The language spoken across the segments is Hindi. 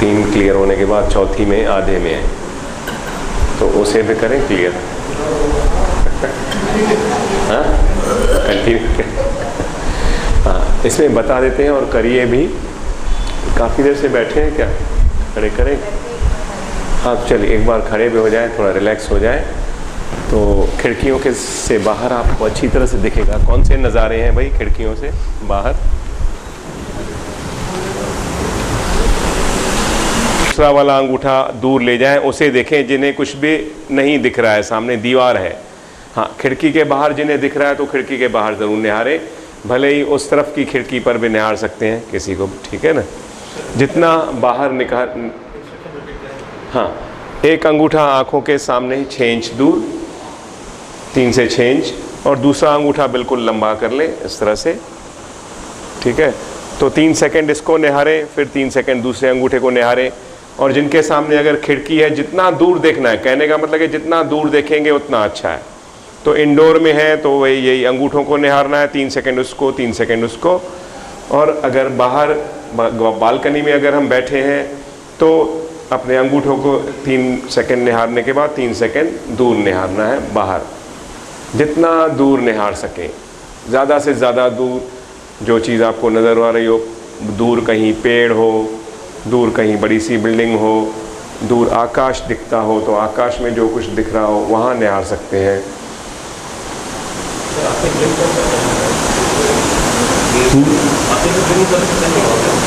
3 क्लियर होने के बाद चौथी में आधे में है, तो उसे भी करें क्लियर। हाँ, कंटिन्यू। हाँ, इसमें बता देते हैं और करिए भी। काफ़ी देर से बैठे हैं क्या? खड़े करें। हाँ चलिए, एक बार खड़े भी हो जाए, थोड़ा रिलैक्स हो जाए, तो खिड़कियों के से बाहर आपको अच्छी तरह से दिखेगा। कौन से नज़ारे हैं भाई खिड़कियों से बाहर? दूसरा वाला अंगूठा दूर ले जाएं, उसे देखें जिन्हें कुछ भी नहीं दिख रहा है, सामने दीवार है। हाँ, खिड़की के बाहर जिन्हें दिख रहा है तो खिड़की के बाहर ज़रूर निहारें, भले ही उस तरफ की खिड़की पर भी निहार सकते हैं किसी को, ठीक है ना। जितना बाहर निकाल, हाँ, एक अंगूठा आँखों के सामने ही 6 इंच दूर, 3 से 6 इंच, और दूसरा अंगूठा बिल्कुल लंबा कर लें इस तरह से, ठीक है। तो 3 सेकंड इसको निहारें, फिर 3 सेकंड दूसरे अंगूठे को निहारें। और जिनके सामने अगर खिड़की है, जितना दूर देखना है, कहने का मतलब है जितना दूर देखेंगे उतना अच्छा है। तो इंडोर में है तो वही यही अंगूठों को निहारना है, 3 सेकंड उसको, 3 सेकंड उसको। और अगर बाहर बालकनी में अगर हम बैठे हैं तो अपने अंगूठों को 3 सेकंड निहारने के बाद 3 सेकंड दूर निहारना है बाहर, जितना दूर निहार सकें, ज़्यादा से ज़्यादा दूर। जो चीज़ आपको नज़र आ रही हो, दूर कहीं पेड़ हो, दूर कहीं बड़ी सी बिल्डिंग हो, दूर आकाश दिखता हो तो आकाश में जो कुछ दिख रहा हो वहाँ निहार सकते हैं।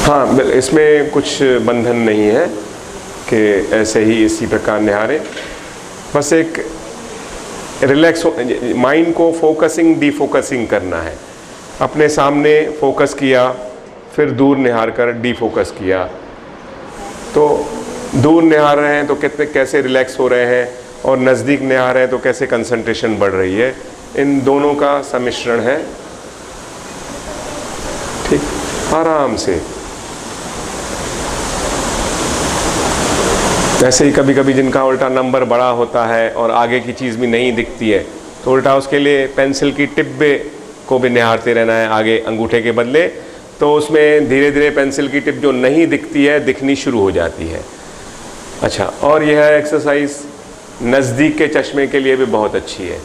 हाँ, इसमें कुछ बंधन नहीं है कि ऐसे ही इसी प्रकार निहारें, बस एक रिलैक्स माइंड को फोकसिंग डिफोकसिंग करना है। अपने सामने फोकस किया, फिर दूर निहार कर डिफोकस किया, तो दूर निहार रहे हैं तो कितने कैसे रिलैक्स हो रहे हैं, और नज़दीक निहार रहे हैं तो कैसे कंसंट्रेशन बढ़ रही है। इन दोनों का सम्मिश्रण है, ठीक, आराम से। ऐसे ही कभी कभी जिनका उल्टा नंबर बड़ा होता है और आगे की चीज़ भी नहीं दिखती है, तो उल्टा उसके लिए पेंसिल की टिप को भी निहारते रहना है आगे अंगूठे के बदले, तो उसमें धीरे धीरे पेंसिल की टिप जो नहीं दिखती है दिखनी शुरू हो जाती है। अच्छा, और यह एक्सरसाइज नज़दीक के चश्मे के लिए भी बहुत अच्छी है।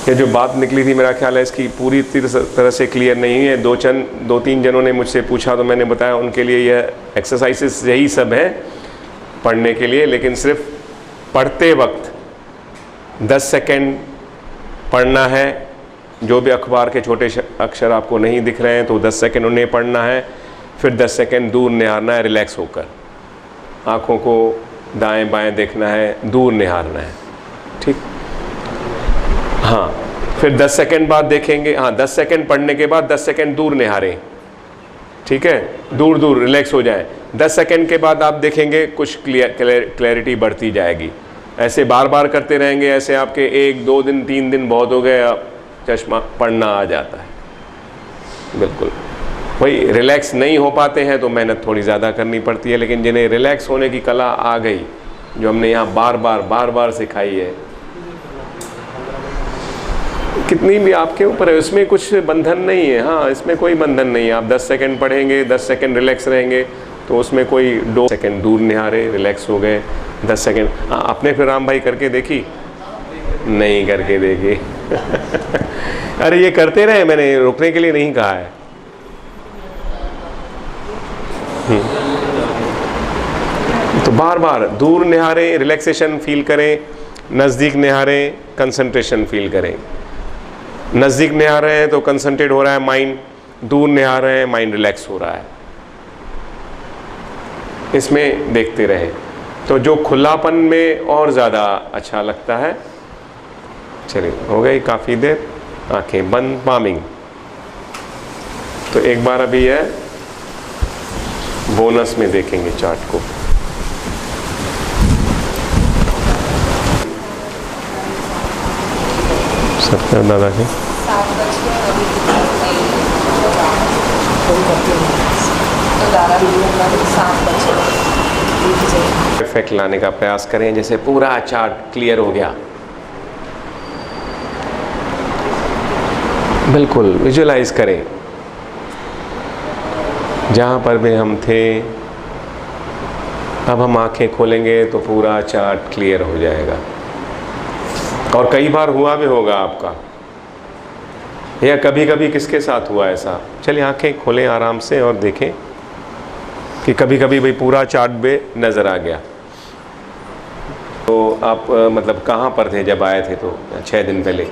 ये जो बात निकली थी, मेरा ख्याल है इसकी पूरी तरह से क्लियर नहीं है। 2-3 जनों ने मुझसे पूछा तो मैंने बताया उनके लिए यह एक्सरसाइजेस यही सब है पढ़ने के लिए, लेकिन सिर्फ पढ़ते वक्त 10 सेकंड पढ़ना है। जो भी अखबार के छोटे अक्षर आपको नहीं दिख रहे हैं तो 10 सेकंड उन्हें पढ़ना है, फिर 10 सेकंड दूर निहारना है रिलैक्स होकर, आँखों को दाएं बाएं देखना है, दूर निहारना है, ठीक। हाँ, फिर 10 सेकंड बाद देखेंगे, हाँ 10 सेकंड पढ़ने के बाद 10 सेकंड दूर निहारें, ठीक है, दूर दूर रिलैक्स हो जाए। 10 सेकंड के बाद आप देखेंगे कुछ क्लैरिटी बढ़ती जाएगी। ऐसे बार बार करते रहेंगे, ऐसे आपके 1-2 दिन 3 दिन बहुत हो गए, चश्मा पढ़ना आ जाता है। बिल्कुल वही, रिलैक्स नहीं हो पाते हैं तो मेहनत थोड़ी ज़्यादा करनी पड़ती है, लेकिन जिन्हें रिलैक्स होने की कला आ गई, जो हमने यहाँ बार बार सिखाई है, कितनी भी आपके ऊपर है, उसमें कुछ बंधन नहीं है। हाँ, इसमें कोई बंधन नहीं है। आप 10 सेकंड पढ़ेंगे, 10 सेकंड रिलैक्स रहेंगे, तो उसमें कोई 2 सेकंड दूर निहारे, रिलैक्स हो गए, 10 सेकंड। हाँ, आपने फिर राम भाई करके देखी? नहीं करके देखी। अरे ये करते रहे, मैंने रुकने के लिए नहीं कहा है। तो बार बार दूर निहारें, रिलैक्सेशन फील करें, नज़दीक निहारें, कंसंट्रेशन फील करें। नज़दीक निहार रहे हैं तो कंसंट्रेट हो रहा है माइंड, दूर निहार रहे हैं माइंड रिलैक्स हो रहा है। इसमें देखते रहें तो जो खुलापन में और ज़्यादा अच्छा लगता है। चलिए, हो गई काफ़ी देर, आंखें बंद, पामिंग। तो एक बार अभी है बोनस में देखेंगे चार्ट को। सत्तर दादा के इफेक्ट लाने का प्रयास करें, जैसे पूरा चार्ट क्लियर हो गया। बिल्कुल विजुअलाइज करें जहाँ पर भी हम थे अब हम आंखें खोलेंगे तो पूरा चार्ट क्लियर हो जाएगा। और कई बार हुआ भी होगा आपका, या कभी कभी किसके साथ हुआ ऐसा। चलिए आंखें खोलें आराम से और देखें कि कभी कभी भाई पूरा चार्ट पे नज़र आ गया। तो आप मतलब कहाँ पर थे जब आए थे? तो 6 दिन पहले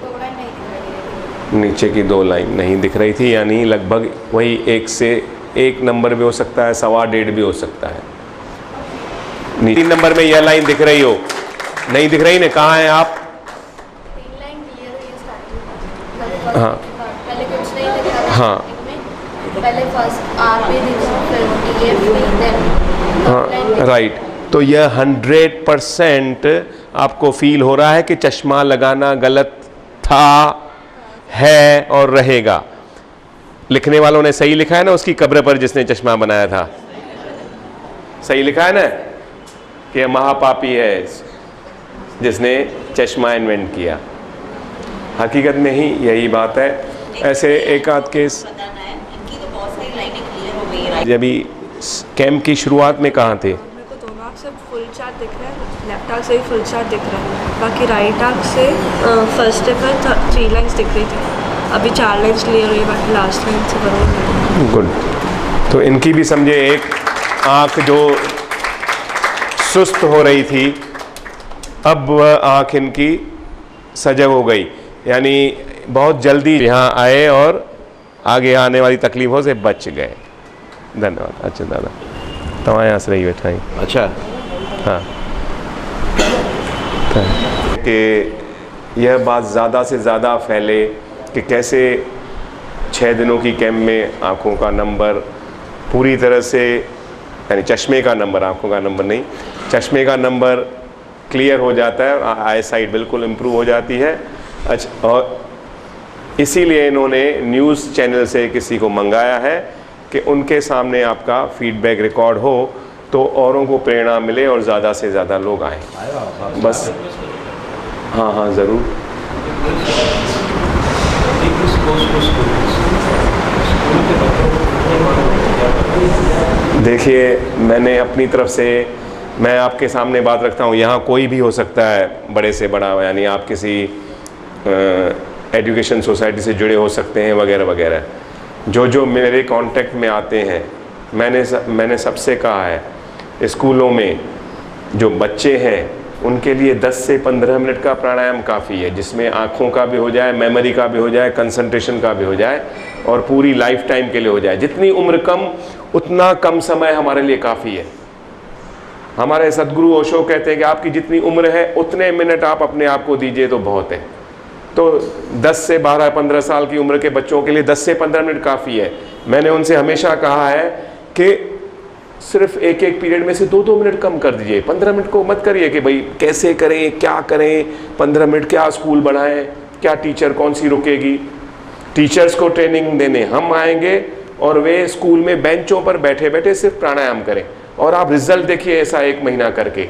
नीचे की 2 लाइन नहीं दिख रही थी, यानी लगभग वही 1 से 1 नंबर भी हो सकता है, 1.25 भी हो सकता है। 3 नंबर में यह लाइन दिख रही हो, नहीं दिख रही ना? कहाँ हैं आप? हाँ हाँ पहले फर्स्ट आर पे हाँ राइट। तो यह 100% आपको फील हो रहा है कि चश्मा लगाना गलत था, है और रहेगा। लिखने वालों ने सही लिखा है ना, उसकी कब्र पर जिसने चश्मा बनाया था, सही लिखा है ना कि यह महापापी है जिसने चश्मा इन्वेंट किया। हकीकत में ही यही बात है। ऐसे एक आध केस जब कैंप की शुरुआत में कहाँ थे? मेरे को दोनों आँख से फुल चार्ट दिख रहा है, लेफ्ट आँख से भी फुल चार्ट दिख रहा है, बाकी राइट आँख से फर्स्ट डे पर 3 लाइन्स दिख रही थी, अभी 4 लाइन्स क्लियर हुई, बाकी लास्ट लाइन से बराबर। गुड। तो इनकी भी समझे एक आँख जो सुस्त हो रही थी, अब वह आँख इनकी सजग हो गई, यानी बहुत जल्दी यहाँ आए और आगे आने वाली तकलीफ़ों से बच गए। धन्यवाद। अच्छा दादा तव्हां हंस रही बैठा ही। अच्छा हाँ कि यह बात ज़्यादा से ज़्यादा फैले कि कैसे 6 दिनों की कैंप में आँखों का नंबर पूरी तरह से, यानी चश्मे का नंबर, आँखों का नंबर नहीं, चश्मे का नंबर क्लियर हो जाता है और आई साइट बिल्कुल इम्प्रूव हो जाती है। अच्छा, और इसीलिए इन्होंने न्यूज़ चैनल से किसी को मंगाया है कि उनके सामने आपका फीडबैक रिकॉर्ड हो तो औरों को प्रेरणा मिले और ज़्यादा से ज़्यादा लोग आएँ। बस हाँ हाँ ज़रूर। देखिए मैंने अपनी तरफ से, मैं आपके सामने बात रखता हूँ, यहाँ कोई भी हो सकता है बड़े से बड़ा, यानी आप किसी एजुकेशन सोसाइटी से जुड़े हो सकते हैं वगैरह वगैरह। जो मेरे कांटेक्ट में आते हैं, मैंने सबसे कहा है स्कूलों में जो बच्चे हैं उनके लिए 10 से 15 मिनट का प्राणायाम काफ़ी है, जिसमें आँखों का भी हो जाए, मेमोरी का भी हो जाए, कंसंट्रेशन का भी हो जाए और पूरी लाइफ टाइम के लिए हो जाए। जितनी उम्र कम उतना कम समय हमारे लिए काफ़ी है। हमारे सदगुरु ओशो कहते हैं कि आपकी जितनी उम्र है उतने मिनट आप अपने आप को दीजिए तो बहुत है। तो 10 से 12-15 साल की उम्र के बच्चों के लिए 10 से 15 मिनट काफ़ी है। मैंने उनसे हमेशा कहा है कि सिर्फ एक पीरियड में से 2-2 मिनट कम कर दीजिए, 15 मिनट को मत करिए कि भाई कैसे करें, क्या करें, 15 मिनट क्या स्कूल बढ़ाएं, क्या टीचर कौन सी रुकेगी। टीचर्स को ट्रेनिंग देने हम आएंगे और वे स्कूल में बेंचों पर बैठे बैठे सिर्फ प्राणायाम करें, और आप रिजल्ट देखिए ऐसा 1 महीना करके।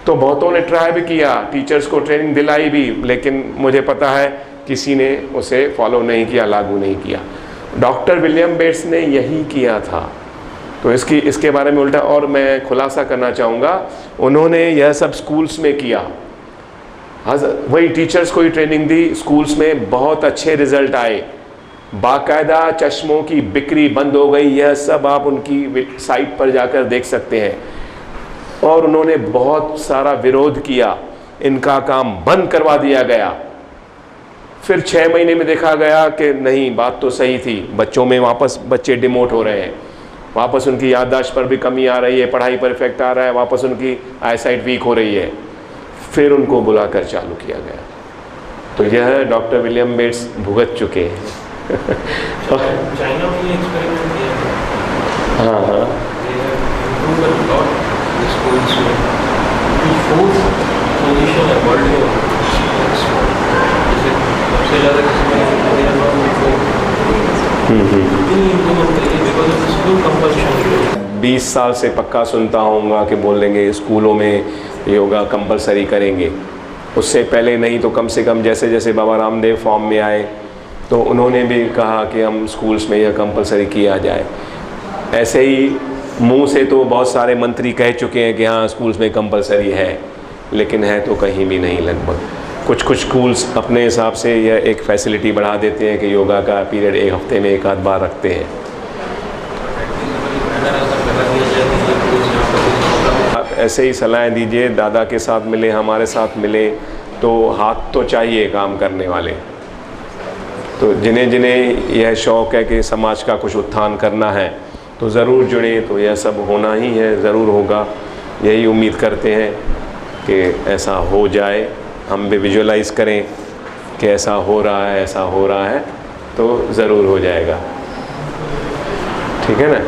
तो बहुतों ने ट्राई भी किया, टीचर्स को ट्रेनिंग दिलाई भी, लेकिन मुझे पता है किसी ने उसे फॉलो नहीं किया, लागू नहीं किया। डॉक्टर विलियम बेट्स ने यही किया था। तो इसके बारे में उल्टा और मैं खुलासा करना चाहूँगा, उन्होंने यह सब स्कूल्स में किया, वही टीचर्स को ही ट्रेनिंग दी, स्कूल्स में बहुत अच्छे रिजल्ट आए, बाकायदा चश्मों की बिक्री बंद हो गई। यह सब आप उनकी साइट पर जाकर देख सकते हैं। और उन्होंने बहुत सारा विरोध किया, इनका काम बंद करवा दिया गया। फिर 6 महीने में देखा गया कि नहीं, बात तो सही थी, बच्चों में वापस बच्चे डिमोट हो रहे हैं, वापस उनकी याददाश्त पर भी कमी आ रही है, पढ़ाई पर इफेक्ट आ रहा है, वापस उनकी आईसाइट वीक हो रही है। फिर उनको बुलाकर चालू किया गया। तो यह डॉक्टर विलियम बेट्स भुगत चुके हैं। चाइना में एक्सपेरिमेंट किया। हाँ हाँ स्कूल्स में 4th पोजीशन है वर्ल्ड में, जैसे सबसे ज़्यादा किसमें इंडिया में 20 साल से पक्का सुनता हूँगा कि बोल देंगे स्कूलों में योगा कंपलसरी करेंगे। उससे पहले नहीं तो कम से कम जैसे जैसे बाबा रामदेव फॉर्म में आए तो उन्होंने भी कहा कि हम स्कूल्स में यह कंपलसरी किया जाए। ऐसे ही मुंह से तो बहुत सारे मंत्री कह चुके हैं कि हाँ स्कूल्स में कंपलसरी है, लेकिन है तो कहीं भी नहीं लगभग। कुछ कुछ स्कूल्स अपने हिसाब से यह एक फैसिलिटी बढ़ा देते हैं कि योगा का पीरियड एक हफ्ते में एक आध बार रखते हैं। आप ऐसे ही सलाह दीजिए, दादा के साथ मिले, हमारे साथ मिले, तो हाथ तो चाहिए काम करने वाले। तो जिन्हें जिन्हें यह शौक़ है कि समाज का कुछ उत्थान करना है तो ज़रूर जुड़े, तो यह सब होना ही है, ज़रूर होगा। यही उम्मीद करते हैं कि ऐसा हो जाए, हम भी विजुअलाइज़ करें कि ऐसा हो रहा है, ऐसा हो रहा है, तो ज़रूर हो जाएगा। ठीक है ना?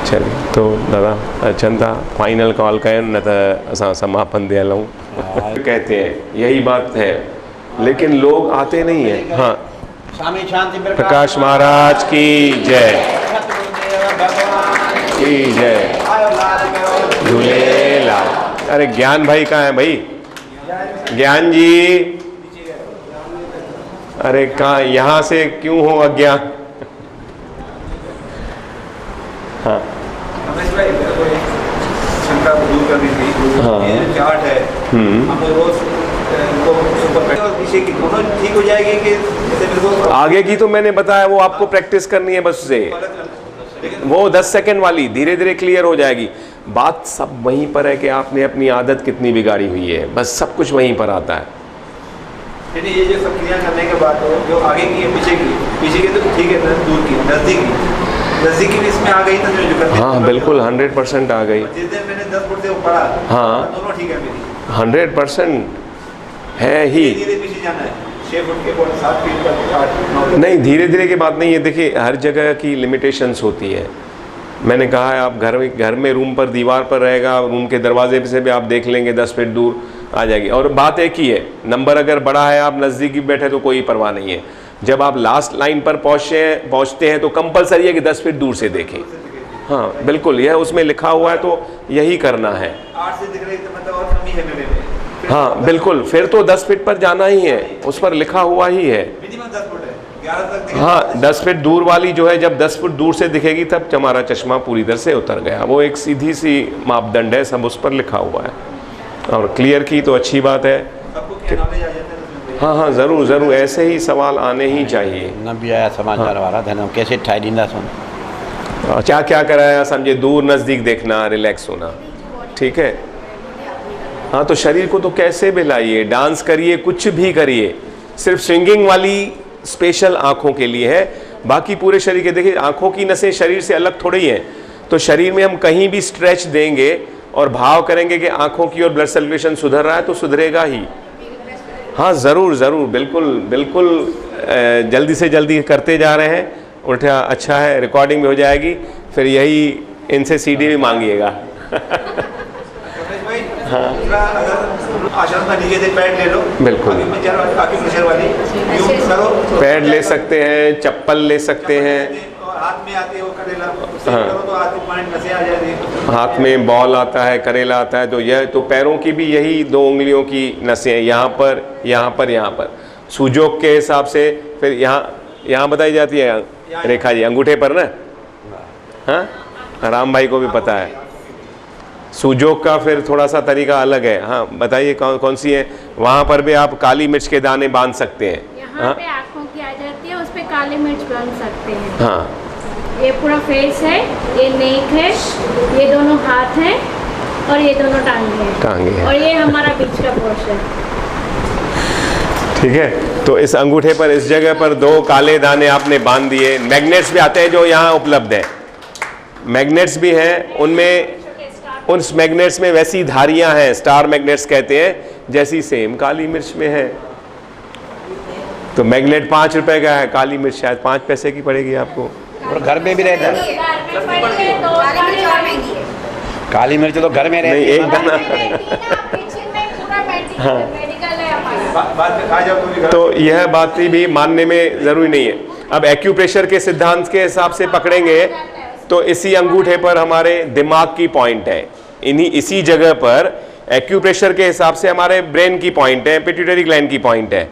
चलिए, तो दादा चंदा फाइनल कॉल करें न तो असां समापन दे लूँ। कहते हैं यही बात है, लेकिन लोग आते नहीं हैं। हाँ, स्वामी शांति प्रकाश महाराज की जय, की जय, झूलेलाल। अरे ज्ञान भाई कहाँ है भाई? ज्ञान जी, अरे कहाँ, यहाँ से क्यों हो अज्ञान? हाँ रमेश भाई, मेरे को एक शंका दूर करनी थी। हाँ। ये जो चार्ट है, हम रोज इनको ऊपर और पीछे की दोनों ठीक हो जाएगी कि जैसे मेरे को आगे की तो मैंने बताया, वो आपको प्रैक्टिस करनी है बस से, वो 10 सेकंड वाली धीरे धीरे क्लियर हो जाएगी। बात सब वहीं पर है कि आपने अपनी आदत कितनी बिगाड़ी हुई है, बस सब कुछ वहीं पर आता है। नहीं, ये जो सब क्रिया करने के बाद जो आगे की है पीछे की तो ठीक है, दूर की नजदीकी भी इसमें आ गई ना, जो करते हैं। हाँ बिल्कुल 100% आ गई। जिस दिन मैंने 10 फुट से वो पढ़ा, हाँ दोनों ठीक है मेरी, 100% है ही। धीरे पीछे जाना है, 6 फुट के 7 फीट का 8 9। नहीं, धीरे धीरे की बात नहीं है। देखिए हर जगह की लिमिटेशंस होती है। मैंने कहा है आप घर में रूम पर दीवार पर रहेगा, रूम के दरवाजे से भी आप देख लेंगे 10 फीट दूर आ जाएगी। और बात एक ही है, नंबर अगर बड़ा है, आप नज़दीकी बैठे तो कोई परवाह नहीं है। जब आप लास्ट लाइन पर पहुँचते हैं तो कंपलसरी है कि 10 फीट दूर से देखें। हाँ बिल्कुल, यह उसमें लिखा हुआ है, तो यही करना है। 8 से दिख रही तो मतलब और कमी है मेरे में। हाँ बिल्कुल, फिर तो 10 फीट पर जाना ही है, उस पर लिखा हुआ ही है। मिनिमम 10 फुट है, 11 तक दिखे। हाँ 10 फीट दूर वाली जो है, जब 10 फुट दूर से दिखेगी तब हमारा चश्मा पूरी तरह से उतर गया। वो एक सीधी सी मापदंड है, सब उस पर लिखा हुआ है। और क्लियर की तो अच्छी बात है। सबको क्या नॉलेज आ जाता है उसमें। हाँ हाँ ज़रूर ज़रूर, ऐसे ही सवाल आने ही चाहिए। न भी आया समाचार वाला धन कैसे ठाई दींदा सुन क्या क्या कराया, समझे, दूर नज़दीक देखना, रिलैक्स होना, ठीक है। हाँ तो शरीर को तो कैसे भी लाइए, डांस करिए, कुछ भी करिए। सिर्फ स्विंगिंग वाली स्पेशल आँखों के लिए है, बाकी पूरे शरीर के। देखिए आँखों की नसें शरीर से अलग थोड़ी हैं, तो शरीर में हम कहीं भी स्ट्रेच देंगे और भाव करेंगे कि आँखों की ओर ब्लड सर्कुलेशन सुधर रहा है तो सुधरेगा ही। हाँ ज़रूर ज़रूर, बिल्कुल बिल्कुल, जल्दी से जल्दी करते जा रहे हैं। उल्टा अच्छा है, रिकॉर्डिंग भी हो जाएगी, फिर यही इनसे सीडी भी मांगिएगा। हाँ। अगर आश्रम का नीचे से पैड ले लो, बिल्कुल। आक्यूप्रेशर वाली यूं करो, पैड ले सकते हैं, चप्पल ले सकते हैं, और हाथ में आती है वो करेला, उससे हाँ। करो तो हाथ में पॉइंट नसें आ जाती है। हाथ में बॉल आता है, करेला आता है, तो यह तो पैरों की भी यही 2 उंगलियों की नसें हैं, यहाँ पर, यहाँ पर, यहाँ पर। सुजोग के हिसाब से फिर यहाँ बताई जाती है रेखा जी, अंगूठे पर ना। हाँ राम भाई को भी पता है। सुजोग का फिर थोड़ा सा तरीका अलग है। हाँ बताइए कौन सी है? वहाँ पर भी आप काली मिर्च के दाने बांध सकते हैं। यहाँ पे आँखों की आ जाती है, उस पे काली मिर्च बांध सकते हैं। हाँ ये पूरा फेस है, ये नेक है, ये दोनों हाथ हैं और ये दोनों टांगे हैं। और ये हमारा बीच का पोर्शन। ठीक है, तो इस अंगूठे पर, इस जगह पर 2 काले दाने आपने बांध दिए। मैग्नेट्स भी आते हैं जो यहाँ उपलब्ध है, मैग्नेट्स भी हैं, उनमें उन मैग्नेट्स में वैसी धारियां हैं, स्टार मैग्नेट्स कहते हैं, जैसी सेम काली मिर्च में है। तो मैग्नेट 5 रुपए का है, काली मिर्च शायद 5 पैसे की पड़ेगी आपको। और घर में भी रहता है काली मिर्च, तो घर में रहती नहीं, है। एक दाना। बाद में खा जाओ तो भी तो यह बात भी मानने में ज़रूरी नहीं है। अब एक्यूप्रेशर के सिद्धांत के हिसाब से पकड़ेंगे तो इसी अंगूठे पर हमारे दिमाग की पॉइंट है, इसी जगह पर एक्यूप्रेशर के हिसाब से हमारे ब्रेन की पॉइंट है, पिट्यूटरी ग्लैंड की पॉइंट है।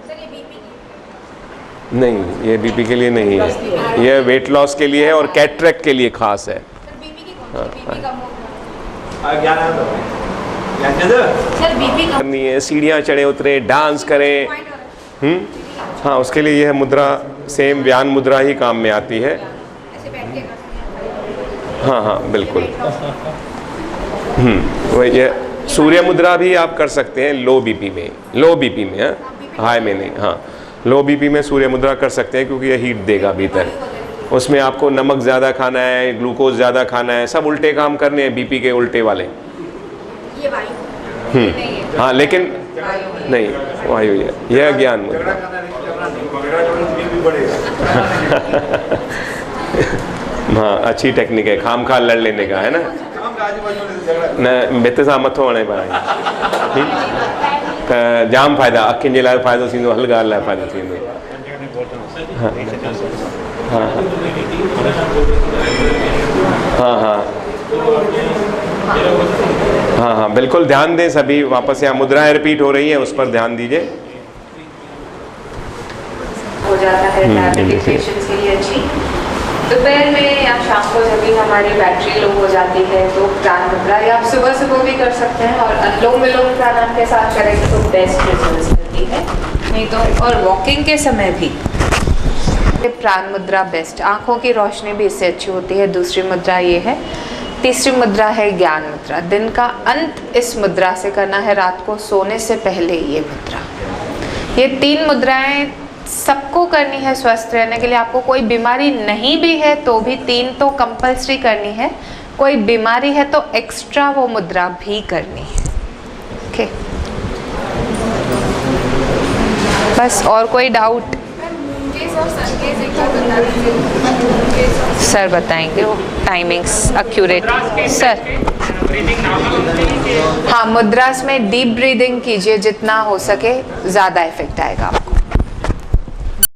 नहीं, ये बीपी के लिए नहीं है, यह वेट लॉस के लिए है और कैटरेक्ट के लिए खास है। ज्ञान आया तो सर बीपी कम करनी है, सीढ़ियाँ चढ़े उतरे, डांस करें। हाँ, उसके लिए यह मुद्रा सेम व्यान मुद्रा ही काम में आती है। हाँ हाँ बिल्कुल। वही ये सूर्य मुद्रा भी आप कर सकते हैं लो बीपी में, लो बीपी में, हाँ हाई में नहीं। हाँ, लो बीपी में सूर्य मुद्रा कर सकते हैं क्योंकि ये हीट देगा भीतर। उसमें आपको नमक ज़्यादा खाना है, ग्लूकोज ज़्यादा खाना है, सब उल्टे काम करने हैं, बीपी के उल्टे वाले। हाँ लेकिन नहीं, वायु है, यह ज्ञान मुद्रा। हाँ, अच्छी टेक्निक है, खाम खा लड़ लेने का, है ना। न बित सां मथो हणे पाए त जाम फ़ाइदा, अखियुनि जे लाइ फ़ाइदो थींदो, हल ॻाल्हि लाइ फ़ाइदो थींदो। हाँ हाँ हाँ हाँ हाँ बिल्कुल ध्यान दें सभी। वापस यहाँ मुद्राएं रिपीट हो रही हैं, उस पर ध्यान दीजिए। हो जाता है डायबिटिक पेशेंट्स के लिए अच्छी। दोपहर में या शाम को जब भी हमारी बैटरी लो हो जाती है तो प्राण मुद्रा या आप सुबह सुबह भी कर सकते हैं और अनुलोम विलोम प्राणायाम के साथ करेंगे तो बेस्ट रिजल्ट मिलती है। नहीं तो और वॉकिंग के समय भी प्राण मुद्रा बेस्ट, आँखों की रोशनी भी इससे अच्छी होती है। दूसरी मुद्रा ये है। तीसरी मुद्रा है ज्ञान मुद्रा। दिन का अंत इस मुद्रा से करना है, रात को सोने से पहले ये मुद्रा। ये 3 मुद्राएं सबको करनी है स्वस्थ रहने के लिए। आपको कोई बीमारी नहीं भी है तो भी 3 तो कंपल्सरी करनी है, कोई बीमारी है तो एक्स्ट्रा वो मुद्रा भी करनी है। ओके, बस और कोई डाउट? सर बताएंगे वो टाइमिंग्स एक्यूरेट। सर हाँ, मुद्रास में डीप ब्रीदिंग कीजिए, जितना हो सके ज़्यादा इफेक्ट आएगा आपको।